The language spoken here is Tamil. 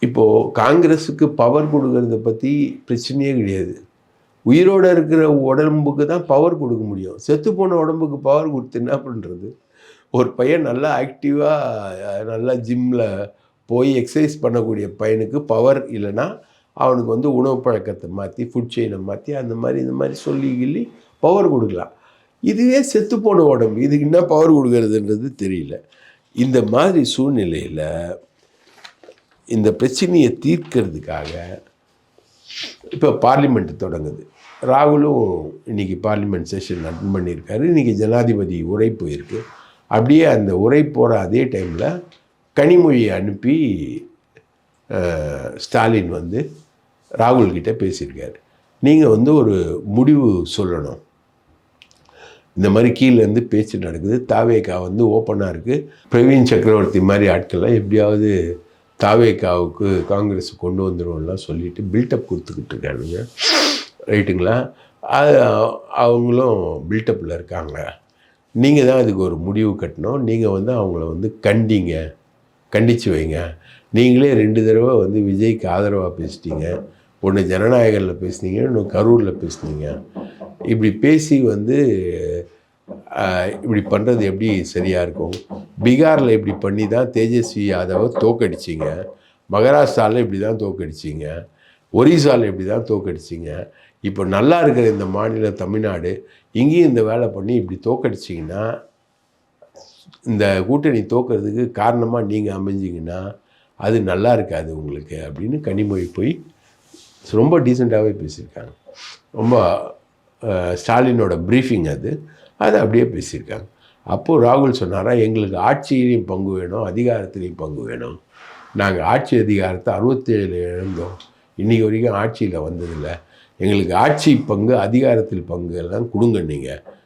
இப்போது காங்கிரஸுக்கு பவர் கொடுக்கறத பற்றி பிரச்சனையே கிடையாது. உயிரோடு இருக்கிற உடம்புக்கு தான் பவர் கொடுக்க முடியும். செத்துப்போன உடம்புக்கு பவர் கொடுத்து என்ன பண்ணுறது? ஒரு பையன் நல்லா ஆக்டிவாக நல்லா ஜிம்மில் போய் எக்ஸசைஸ் பண்ணக்கூடிய பையனுக்கு பவர் இல்லைன்னா அவனுக்கு வந்து உணவு பழக்கத்தை மாற்றி ஃபுட் செயினை மாற்றி அந்த மாதிரி இந்த மாதிரி சொல்லி கிள்ளி பவர் கொடுக்கலாம். இதுவே செத்துப்போன உடம்பு இதுக்கு என்ன பவர் கொடுக்கறதுன்றது தெரியல. இந்த மாதிரி சூழ்நிலையில் இந்த பிரச்சனையை தீர்க்கிறதுக்காக இப்போ பார்லிமெண்ட் தொடங்குது. ராகுலும் இன்றைக்கி பார்லிமெண்ட் செஷன் அட்டன் பண்ணியிருக்காரு. இன்றைக்கி ஜனாதிபதி உரை போயிருக்கு. அப்படியே அந்த உரை போகிற அதே டைமில் கனிமொழியை அனுப்பி ஸ்டாலின் வந்து ராகுல்கிட்ட பேசியிருக்காரு. நீங்கள் வந்து ஒரு முடிவு சொல்லணும். இந்த மாதிரி கீழேருந்து பேச்சு நடக்குது. தாவேகா வந்து ஓப்பனாக இருக்குது. பிரவீன் சக்கரவர்த்தி மாதிரி ஆட்கள்லாம் எப்படியாவது தாவேகாவுக்கு காங்கிரஸ் கொண்டு வந்துடுவோம்லாம் சொல்லிவிட்டு பில்டப் கொடுத்துக்கிட்டு இருக்கானுங்க. ரைட்டுங்களா? அது அவங்களும் பில்டப்பில் இருக்காங்க. நீங்கள் தான் அதுக்கு ஒரு முடிவு கட்டணும். நீங்கள் வந்து அவங்கள வந்து கண்டித்து வைங்க. நீங்களே 2 தடவை வந்து விஜய்க்கு ஆதரவாக பேசிட்டீங்க. ஒன்று ஜனநாயகனில் பேசுனீங்க, இன்னும் கரூரில் பேசுனீங்க. இப்படி பேசி வந்து இப்படி பண்ணுறது எப்படி சரியாக இருக்கும்? பீகாரில் இப்படி பண்ணி தான் தேஜஸ்வி யாதவை தோக்கடிச்சிங்க. மகாராஷ்டிராவில் இப்படி தான் தோக்கடிச்சிங்க. ஒரிசாவில் இப்படி தான் தோக்கடிச்சிங்க. இப்போ நல்லா இருக்கிற இந்த மாநிலம் தமிழ்நாடு இங்கேயும் இந்த வேலை பண்ணி இப்படி தோக்கடிச்சிங்கன்னா இந்த கூட்டணி தோக்கிறதுக்கு காரணமாக நீங்கள் அமைஞ்சிங்கன்னா அது நல்லா இருக்காது உங்களுக்கு அப்படின்னு கனிமொழி போய் ரொம்ப டீசெண்டாகவே பேசியிருக்காங்க. ரொம்ப ஸ்டாலினோட ப்ரீஃபிங் அதை அப்படியே பேசியிருக்காங்க. அப்போது ராகுல் சொன்னாரா, எங்களுக்கு ஆட்சியிலையும் பங்கு வேணும், அதிகாரத்திலையும் பங்கு வேணும். நாங்கள் ஆட்சி அதிகாரத்தை 67 இழந்தோம், இன்றைக்கி வரைக்கும் ஆட்சியில் வந்ததில்லை. எங்களுக்கு ஆட்சி பங்கு அதிகாரத்தில் பங்கு எல்லாம் கொடுங்க நீங்கள்